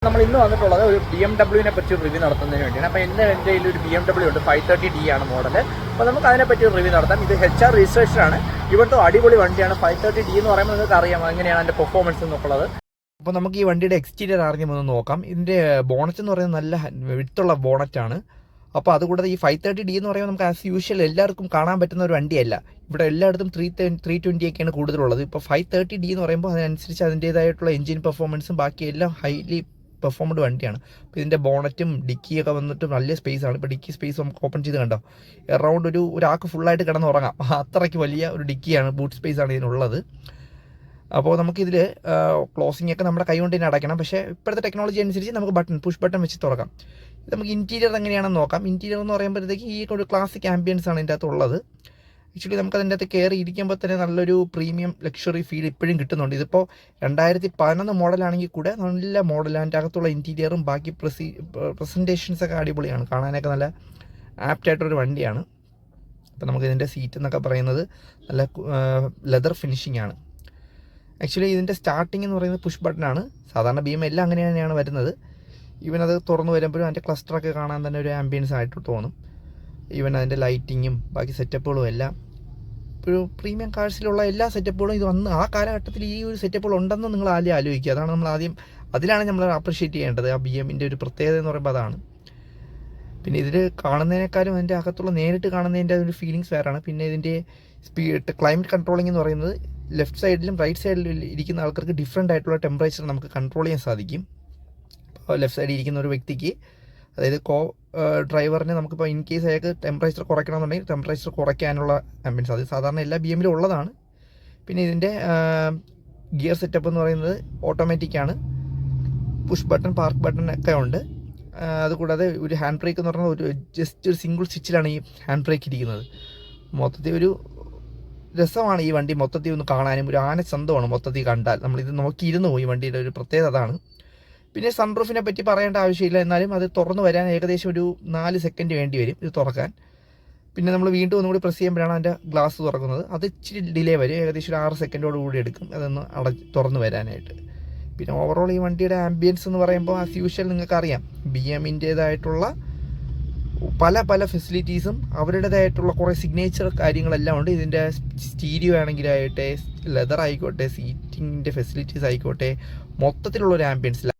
നമ്മൾ ഇന്ന് വന്നിട്ടുള്ളത് ഒരു BMW പറ്റി ഒരു റിവ്യൂ നടത്തുന്നതിന് വേണ്ടിയാണ്. അപ്പോൾ എൻ്റെ കയ്യിൽ ഒരു BMW ഉണ്ട്, 530D ആണ് മോഡൽ. അപ്പോൾ നമുക്ക് അതിനെപ്പറ്റി ഒരു റിവ്യൂ നടത്താം. ഇത് HR രജിസ്ട്രേഷൻ ആണ്. ഇവിടുത്തെ അടിപൊളി വണ്ടിയാണ്. 530D എന്ന് പറയുമ്പോൾ നിങ്ങൾക്ക് അറിയാം എങ്ങനെയാണ് അതിൻ്റെ പെർഫോമൻസ് എന്നുള്ളത്. അപ്പോൾ നമുക്ക് ഈ വണ്ടിയുടെ എക്സ്റ്റീരിയർ ആദ്യം ഒന്ന് നോക്കാം. ഇതിൻ്റെ ബോണറ്റ് എന്ന് പറയുന്നത് നല്ല വിടുത്തുള്ള ബോണറ്റാണ്. അപ്പോൾ അതുകൂടാതെ ഈ 530D എന്ന് പറയുമ്പോൾ നമുക്ക് ആസ് യൂഷ്വൽ എല്ലാവർക്കും കാണാൻ പറ്റുന്ന ഒരു വണ്ടിയല്ല. ഇവിടെ എല്ലായിടത്തും 320 ഒക്കെയാണ് കൂടുതലുള്ളത്. ഇപ്പോൾ 530D എന്ന് പറയുമ്പോൾ അതിനനുസരിച്ച് അതിൻ്റേതായിട്ടുള്ള എഞ്ചിൻ പെർഫോമൻസും ബാക്കി എല്ലാം ഹൈലി പെർഫോമഡ് വണ്ടിയാണ്. അപ്പോൾ ഇതിൻ്റെ ബോണറ്റും ഡിക്കിയൊക്കെ വന്നിട്ട് നല്ല സ്പേസ് ആണ്. ഇപ്പോൾ ഡിക്കി സ്പേസ് നമുക്ക് ഓപ്പൺ ചെയ്ത് കണ്ടോ, എറൗണ്ട് ഒരാൾക്ക് ഫുള്ളായിട്ട് കിടന്ന് ഉറങ്ങാം. അത്രയ്ക്ക് വലിയ ഒരു ഡിക്കിയാണ്, ബൂട്ട് സ്പേസ് ആണ് ഇതിനുള്ളത്. അപ്പോൾ നമുക്കിതിൽ ക്ലോസിംഗ് ഒക്കെ നമ്മുടെ കൈ കൊണ്ട് തന്നെ അടയ്ക്കണം. പക്ഷേ ഇപ്പോഴത്തെ ടെക്നോളജി അനുസരിച്ച് നമുക്ക് പുഷ് ബട്ടൺ വെച്ച് തുറക്കാം. ഇത് നമുക്ക് ഇൻറ്റീരിയർ എങ്ങനെയാണെന്ന് നോക്കാം. ഇൻറ്റീരിയർ എന്ന് പറയുമ്പോഴത്തേക്ക് ഈ ഒരു ക്ലാസിക് ആംബിയൻസ് ആണ് ഇതിൻ്റെ അകത്ത് ഉള്ളത്. ആക്ച്വലി നമുക്ക് അതിൻ്റെ അകത്ത് കയറി ഇരിക്കുമ്പോൾ തന്നെ നല്ലൊരു പ്രീമിയം ലക്ഷറി ഫീൽ ഇപ്പോഴും കിട്ടുന്നുണ്ട്. ഇതിപ്പോൾ 2011 മോഡലാണെങ്കിൽ കൂടെ നല്ല മോഡലാണ്. അതിൻ്റെ അകത്തുള്ള ഇൻറ്റീരിയറും ബാക്കി പ്രസൻറ്റേഷൻസൊക്കെ അടിപൊളിയാണ്, കാണാനൊക്കെ നല്ല ആപ്റ്റായിട്ടൊരു വണ്ടിയാണ്. അപ്പോൾ നമുക്ക് ഇതിൻ്റെ സീറ്റ് എന്നൊക്കെ പറയുന്നത് നല്ല ലെതർ ഫിനിഷിംഗ് ആണ്. ആക്ച്വലി ഇതിൻ്റെ സ്റ്റാർട്ടിംഗ് എന്ന് പറയുന്നത് പുഷ് ബട്ടനാണ്. സാധാരണ BM എല്ലാം അങ്ങനെ തന്നെയാണ് വരുന്നത്. ഈവൻ അത് തുറന്നു വരുമ്പോഴും അതിൻ്റെ ക്ലസ്റ്ററൊക്കെ കാണാൻ തന്നെ ഒരു ആംബിയൻസ് ആയിട്ട് തോന്നും. ഈവൻ അതിൻ്റെ ലൈറ്റിങ്ങും ബാക്കി സെറ്റപ്പുകളും എല്ലാം ഒരു പ്രീമിയം കാഴ്ചയിലുള്ള എല്ലാ സെറ്റപ്പുകളും ഇത് വന്ന് ആ കാലഘട്ടത്തിൽ ഈ ഒരു സെറ്റപ്പുകൾ ഉണ്ടെന്ന് നിങ്ങൾ ആദ്യം ആലോചിക്കുക. അതാണ് നമ്മൾ അതിലാണ് നമ്മൾ അപ്രിഷ്യേറ്റ് ചെയ്യേണ്ടത്. ആ BMൻ്റെ ഒരു പ്രത്യേകത എന്ന് പറയുമ്പോൾ അതാണ്. പിന്നെ ഇതിൽ കാണുന്നതിനേക്കാളും അതിൻ്റെ അകത്തുള്ള നേരിട്ട് കാണുന്നതിൻ്റെ ഒരു ഫീലിങ്സ് വേറെയാണ്. പിന്നെ ഇതിൻ്റെ ക്ലൈമറ്റ് കൺട്രോളിംഗ് എന്ന് പറയുന്നത് ലെഫ്റ്റ് സൈഡിലും റൈറ്റ് സൈഡിലും ഇരിക്കുന്ന ആൾക്കാർക്ക് ഡിഫറെൻ്റ് ആയിട്ടുള്ള ടെമ്പറേച്ചർ നമുക്ക് കൺട്രോൾ ചെയ്യാൻ സാധിക്കും. അപ്പോൾ ലെഫ്റ്റ് സൈഡിൽ ഇരിക്കുന്ന ഒരു വ്യക്തിക്ക്, അതായത് ഡ്രൈവറിന് നമുക്കിപ്പോൾ ഇൻ കേസ് അയാൾക്ക് ടെമ്പറേച്ചർ കുറയ്ക്കണമെന്നുണ്ടെങ്കിൽ ടെമ്പറേച്ചർ കുറയ്ക്കാനുള്ള ആംബിയൻസ് അത് സാധാരണ എല്ലാ BMലും ഉള്ളതാണ്. പിന്നെ ഇതിൻ്റെ ഗിയർ സെറ്റപ്പ് എന്ന് പറയുന്നത് ഓട്ടോമാറ്റിക്കാണ്. പുഷ് ബട്ടൺ, പാർക്ക് ബട്ടൺ ഒക്കെ ഉണ്ട്. അതുകൂടാതെ ഒരു ഹാൻഡ് ബ്രേക്ക് എന്ന് പറഞ്ഞാൽ ജസ്റ്റ് ഒരു സിംഗിൾ സ്വിച്ചിലാണ് ഈ ഹാൻഡ് ബ്രേക്ക് ഇരിക്കുന്നത്. മൊത്തത്തിൽ ഒരു രസമാണ് ഈ വണ്ടി മൊത്തത്തിൽ ഒന്ന് കാണാനും. ഒരു ആനച്ചന്തമാണ് മൊത്തത്തിൽ കണ്ടാൽ. നമ്മളിത് നോക്കിയിരുന്നു പോയി. വണ്ടിയുടെ ഒരു പ്രത്യേകത അതാണ്. പിന്നെ സൺറൂഫിനെ പറ്റി പറയേണ്ട ആവശ്യമില്ല. എന്നാലും അത് തുറന്നു വരാൻ ഏകദേശം ഒരു 4 സെക്കൻഡ് വേണ്ടി വരും ഇത് തുറക്കാൻ. പിന്നെ നമ്മൾ വീണ്ടും ഒന്നുകൂടി പ്രസ് ചെയ്യുമ്പോഴാണ് അതിൻ്റെ ഗ്ലാസ് തുറക്കുന്നത്. അത് ഇച്ചിരി ഡിലേ വരും, ഏകദേശം ഒരു 6 സെക്കൻഡോട് കൂടി എടുക്കും അതൊന്ന് തുറന്നു വരാനായിട്ട്. പിന്നെ ഓവറോൾ ഈ വണ്ടിയുടെ ആംബിയൻസ് എന്ന് പറയുമ്പോൾ ആസ് യൂഷ്വൽ നിങ്ങൾക്കറിയാം BMൻ്റേതായിട്ടുള്ള പല ഫെസിലിറ്റീസും അവരുടേതായിട്ടുള്ള കുറേ സിഗ്നേച്ചർ കാര്യങ്ങളെല്ലാം ഉണ്ട്. ഇതിൻ്റെ സ്റ്റീരിയോ ആണെങ്കിലായിട്ടെ, ലെതർ ആയിക്കോട്ടെ, സീറ്റിങ്ങിൻ്റെ ഫെസിലിറ്റീസ് ആയിക്കോട്ടെ, മൊത്തത്തിലുള്ളൊരു ആംബിയൻസ്